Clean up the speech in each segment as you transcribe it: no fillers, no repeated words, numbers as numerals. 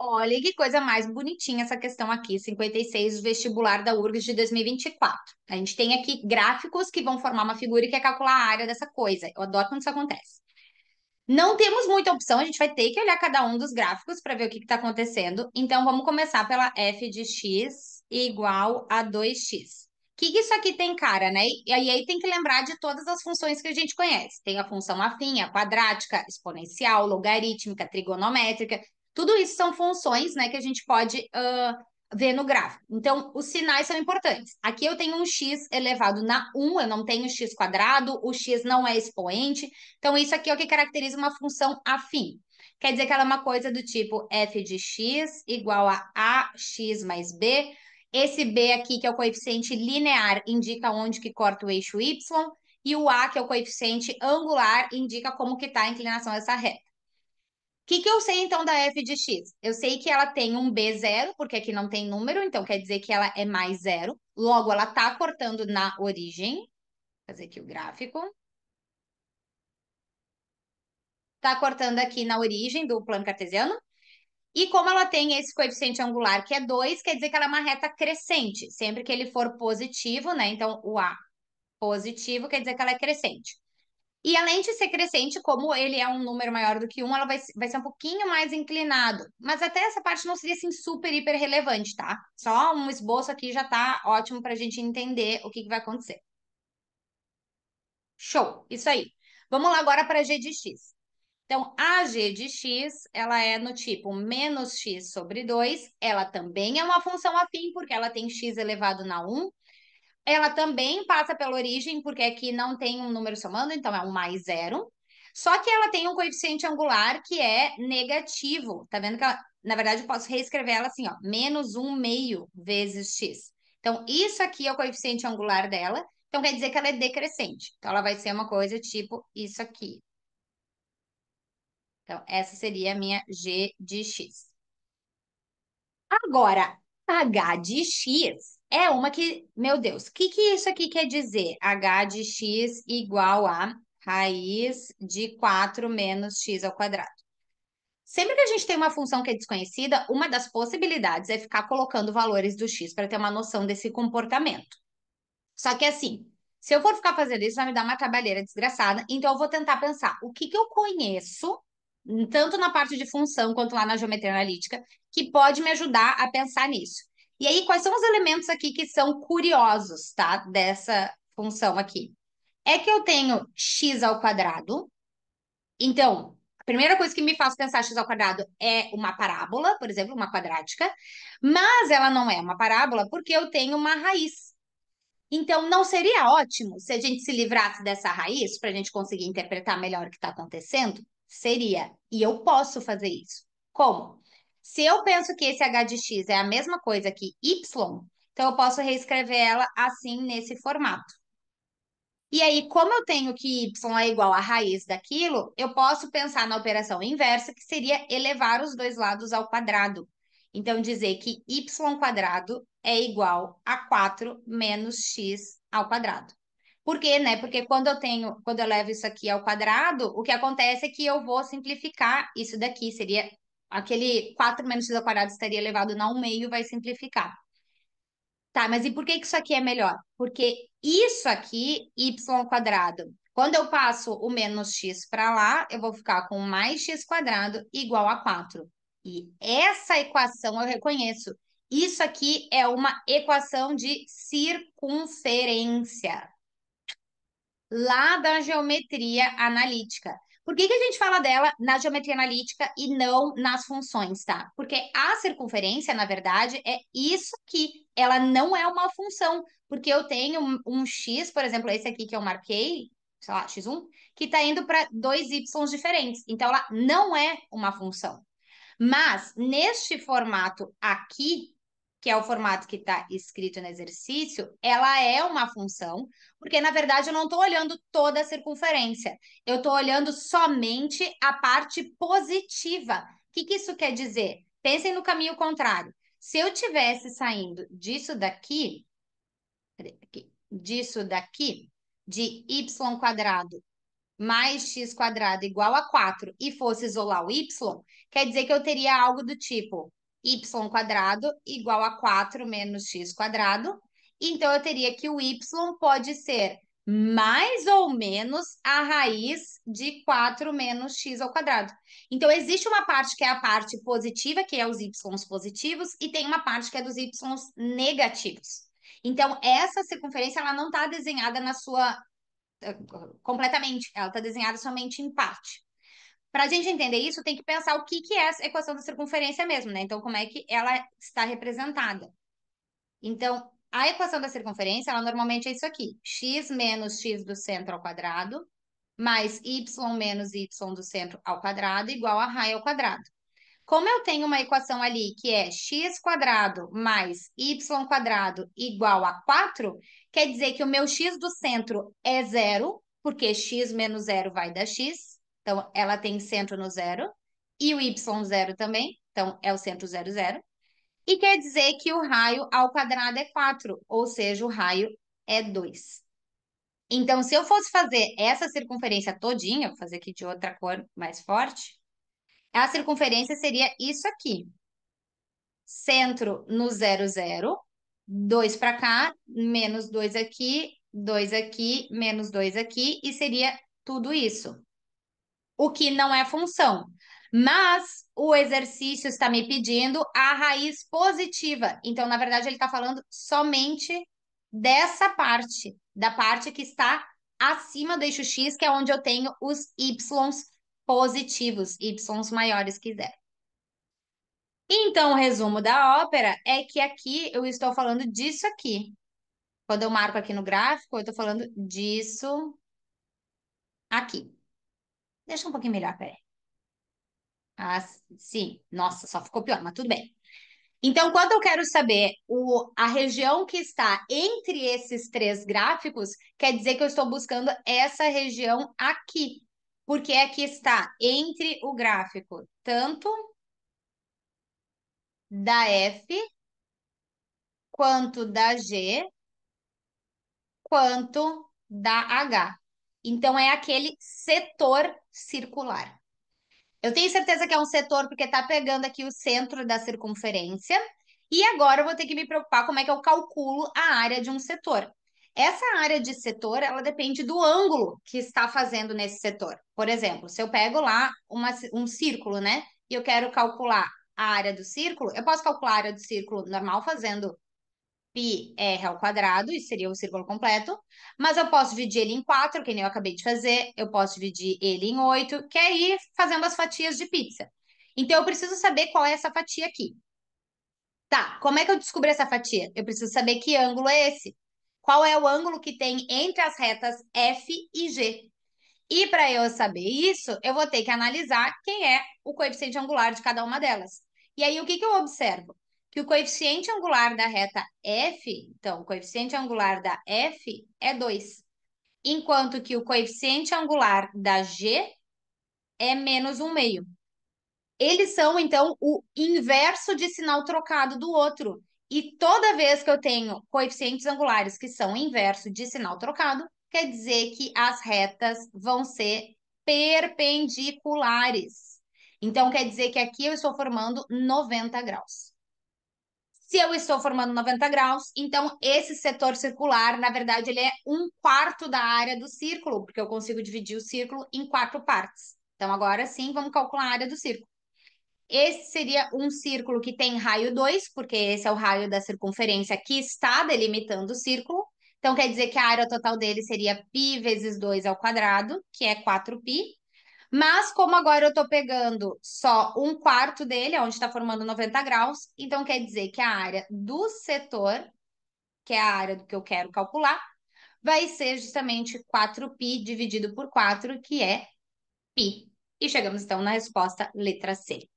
Olha que coisa mais bonitinha essa questão aqui, 56 do vestibular da URGS de 2024. A gente tem aqui gráficos que vão formar uma figura e quer calcular a área dessa coisa. Eu adoro quando isso acontece. Não temos muita opção, a gente vai ter que olhar cada um dos gráficos para ver o que está acontecendo. Então, vamos começar pela f de x igual a 2x. O que isso aqui tem cara, né? E aí tem que lembrar de todas as funções que a gente conhece. Tem a função afim, a quadrática, exponencial, logarítmica, trigonométrica. Tudo isso são funções, né, que a gente pode ver no gráfico. Então, os sinais são importantes. Aqui eu tenho um x elevado na 1, eu não tenho x quadrado, o x não é expoente. Então, isso aqui é o que caracteriza uma função afim. Quer dizer que ela é uma coisa do tipo f de x igual a ax mais b. Esse b aqui, que é o coeficiente linear, indica onde que corta o eixo y. E o a, que é o coeficiente angular, indica como que está a inclinação dessa reta. O que eu sei, então, da f de x? Eu sei que ela tem um b zero, porque aqui não tem número, então quer dizer que ela é mais zero. Logo, ela está cortando na origem. Vou fazer aqui o gráfico. Está cortando aqui na origem do plano cartesiano. E como ela tem esse coeficiente angular, que é 2, quer dizer que ela é uma reta crescente. Sempre que ele for positivo, né? Então, o A positivo quer dizer que ela é crescente. E além de ser crescente, como ele é um número maior do que um, ela vai ser um pouquinho mais inclinado. Mas até essa parte não seria assim super, hiper relevante, tá? Só um esboço aqui já tá ótimo para a gente entender o que vai acontecer. Show! Isso aí. Vamos lá agora para g de x. Então, a g de x, ela é no tipo menos x sobre 2. Ela também é uma função afim, porque ela tem x elevado na 1. Ela também passa pela origem, porque aqui não tem um número somando, então é um mais zero. Só que ela tem um coeficiente angular que é negativo. Tá vendo que ela, na verdade, eu posso reescrever ela assim, ó, menos 1 meio vezes x. Então, isso aqui é o coeficiente angular dela. Então, quer dizer que ela é decrescente. Então, ela vai ser uma coisa tipo isso aqui. Então, essa seria a minha g de x. Agora, h de x é uma que, meu Deus, o que isso aqui quer dizer? H de x igual a raiz de 4 menos x ao quadrado. Sempre que a gente tem uma função que é desconhecida, uma das possibilidades é ficar colocando valores do x para ter uma noção desse comportamento. Só que assim, se eu for ficar fazendo isso, vai me dar uma trabalheira desgraçada. Então, eu vou tentar pensar o que eu conheço, tanto na parte de função quanto lá na geometria analítica, que pode me ajudar a pensar nisso. E aí, quais são os elementos aqui que são curiosos, tá? Dessa função aqui? É que eu tenho x ao quadrado. Então, a primeira coisa que me faz pensar x ao quadrado é uma parábola, por exemplo, uma quadrática. Mas ela não é uma parábola porque eu tenho uma raiz. Então, não seria ótimo se a gente se livrasse dessa raiz para a gente conseguir interpretar melhor o que está acontecendo? Seria. E eu posso fazer isso. Como? Se eu penso que esse h de x é a mesma coisa que y, então eu posso reescrever ela assim nesse formato. E aí, como eu tenho que y é igual à raiz daquilo, eu posso pensar na operação inversa, que seria elevar os dois lados ao quadrado. Então, dizer que y quadrado é igual a 4 menos x ao quadrado. Por quê, né? Porque quando eu levo isso aqui ao quadrado, o que acontece é que eu vou simplificar isso daqui. Seria aquele 4 menos x ao quadrado estaria elevado na 1 meio, vai simplificar. Tá, mas e por que que isso aqui é melhor? Porque isso aqui, y quadrado, quando eu passo o menos x para lá, eu vou ficar com mais x quadrado igual a 4. E essa equação eu reconheço. Isso aqui é uma equação de circunferência lá da geometria analítica. Por que que a gente fala dela na geometria analítica e não nas funções, tá? Porque a circunferência, na verdade, é isso aqui. Ela não é uma função, porque eu tenho um x, por exemplo, esse aqui que eu marquei, sei lá, x1, que está indo para dois y diferentes. Então, ela não é uma função. Mas, neste formato aqui, que é o formato que está escrito no exercício, ela é uma função, porque na verdade eu não estou olhando toda a circunferência, eu estou olhando somente a parte positiva. O que isso quer dizer? Pensem no caminho contrário. Se eu tivesse saindo disso daqui, disso daqui, de y quadrado mais x quadrado igual a 4 e fosse isolar o y, quer dizer que eu teria algo do tipo y quadrado igual a 4 menos x quadrado. Então, eu teria que o y pode ser mais ou menos a raiz de 4 menos x ao quadrado. Então, existe uma parte que é a parte positiva, que é os y positivos, e tem uma parte que é dos y negativos. Então, essa circunferência ela não está desenhada na sua completamente, ela está desenhada somente em parte. Para a gente entender isso, tem que pensar o que é essa equação da circunferência mesmo, né? Então, como é que ela está representada? Então, a equação da circunferência, ela normalmente é isso aqui: x menos x do centro ao quadrado, mais y menos y do centro ao quadrado, igual a raio ao quadrado. Como eu tenho uma equação ali que é x quadrado mais y quadrado igual a 4, quer dizer que o meu x do centro é zero, porque x menos zero vai dar x, então ela tem centro no zero, e o y zero também, então é o centro zero, zero. E quer dizer que o raio ao quadrado é 4, ou seja, o raio é 2. Então, se eu fosse fazer essa circunferência todinha, vou fazer aqui de outra cor mais forte, a circunferência seria isso aqui. Centro no zero, zero. 2 para cá, menos 2 aqui, menos 2 aqui, e seria tudo isso. O que não é função. Mas o exercício está me pedindo a raiz positiva. Então, na verdade, ele está falando somente dessa parte, da parte que está acima do eixo X, que é onde eu tenho os Ys positivos, Ys maiores que zero. Então, o resumo da ópera é que aqui eu estou falando disso aqui. Quando eu marco aqui no gráfico, eu estou falando disso aqui. Deixa um pouquinho melhor, peraí. Ah, sim. Nossa, só ficou pior, mas tudo bem. Então, quando eu quero saber a região que está entre esses três gráficos, quer dizer que eu estou buscando essa região aqui. Porque aqui está entre o gráfico tanto da F quanto da G quanto da H. Então, é aquele setor circular. Eu tenho certeza que é um setor porque está pegando aqui o centro da circunferência. E agora eu vou ter que me preocupar como é que eu calculo a área de um setor. Essa área de setor, ela depende do ângulo que está fazendo nesse setor. Por exemplo, se eu pego lá um círculo, né? E eu quero calcular a área do círculo, eu posso calcular a área do círculo normal fazendo πr ao quadrado, isso seria o círculo completo, mas eu posso dividir ele em 4, que nem eu acabei de fazer, eu posso dividir ele em 8, que é ir fazendo as fatias de pizza. Então, eu preciso saber qual é essa fatia aqui. Tá, como é que eu descubro essa fatia? Eu preciso saber que ângulo é esse. Qual é o ângulo que tem entre as retas F e G? E para eu saber isso, eu vou ter que analisar quem é o coeficiente angular de cada uma delas. E aí, o que eu observo? Que o coeficiente angular da reta F, então, o coeficiente angular da F é 2, enquanto que o coeficiente angular da G é menos 1,5. Eles são, então, o inverso de sinal trocado do outro. E toda vez que eu tenho coeficientes angulares que são inverso de sinal trocado, quer dizer que as retas vão ser perpendiculares. Então, quer dizer que aqui eu estou formando 90 graus. Se eu estou formando 90 graus, então esse setor circular, na verdade, ele é 1/4 da área do círculo, porque eu consigo dividir o círculo em 4 partes. Então, agora sim, vamos calcular a área do círculo. Esse seria um círculo que tem raio 2, porque esse é o raio da circunferência que está delimitando o círculo. Então, quer dizer que a área total dele seria π vezes 2 ao quadrado, que é 4π. Mas, como agora eu estou pegando só 1/4 dele, onde está formando 90 graus, então quer dizer que a área do setor, que é a área do que eu quero calcular, vai ser justamente 4π dividido por 4, que é π. E chegamos, então, na resposta letra C.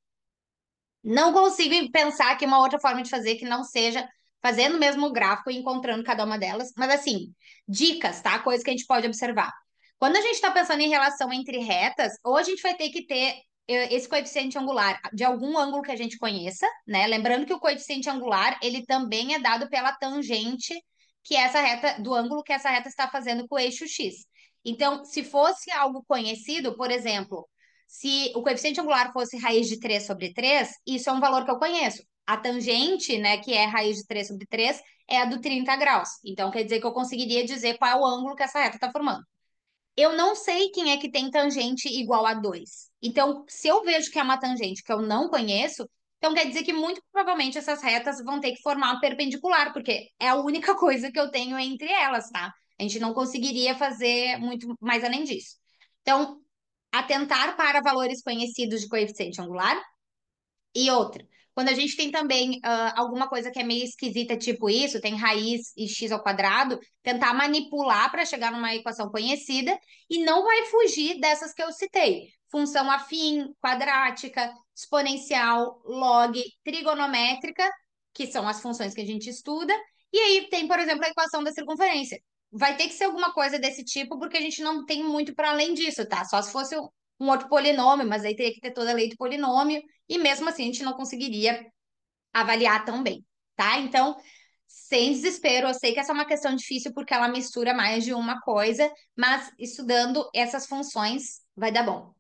Não consigo pensar que uma outra forma de fazer que não seja fazendo o mesmo gráfico e encontrando cada uma delas. Mas, assim, dicas, tá? Coisas que a gente pode observar. Quando a gente está pensando em relação entre retas, ou a gente vai ter que ter esse coeficiente angular de algum ângulo que a gente conheça, né? Lembrando que o coeficiente angular, ele também é dado pela tangente que essa reta, do ângulo que essa reta está fazendo com o eixo X. Então, se fosse algo conhecido, por exemplo, se o coeficiente angular fosse raiz de 3 sobre 3, isso é um valor que eu conheço. A tangente, né, que é raiz de 3 sobre 3, é a do 30 graus. Então, quer dizer que eu conseguiria dizer qual é o ângulo que essa reta está formando. Eu não sei quem é que tem tangente igual a 2. Então, se eu vejo que é uma tangente que eu não conheço, então quer dizer que muito provavelmente essas retas vão ter que formar uma perpendicular, porque é a única coisa que eu tenho entre elas, tá? A gente não conseguiria fazer muito mais além disso. Então, atentar para valores conhecidos de coeficiente angular, e outra, quando a gente tem também alguma coisa que é meio esquisita, tipo isso, tem raiz e x ao quadrado, tentar manipular para chegar numa equação conhecida e não vai fugir dessas que eu citei. Função afim, quadrática, exponencial, log, trigonométrica, que são as funções que a gente estuda, e aí tem, por exemplo, a equação da circunferência. Vai ter que ser alguma coisa desse tipo, porque a gente não tem muito para além disso, tá? Só se fosse um outro polinômio, mas aí teria que ter toda a lei do polinômio e mesmo assim a gente não conseguiria avaliar tão bem, tá? Então, sem desespero, eu sei que essa é uma questão difícil porque ela mistura mais de uma coisa, mas estudando essas funções vai dar bom.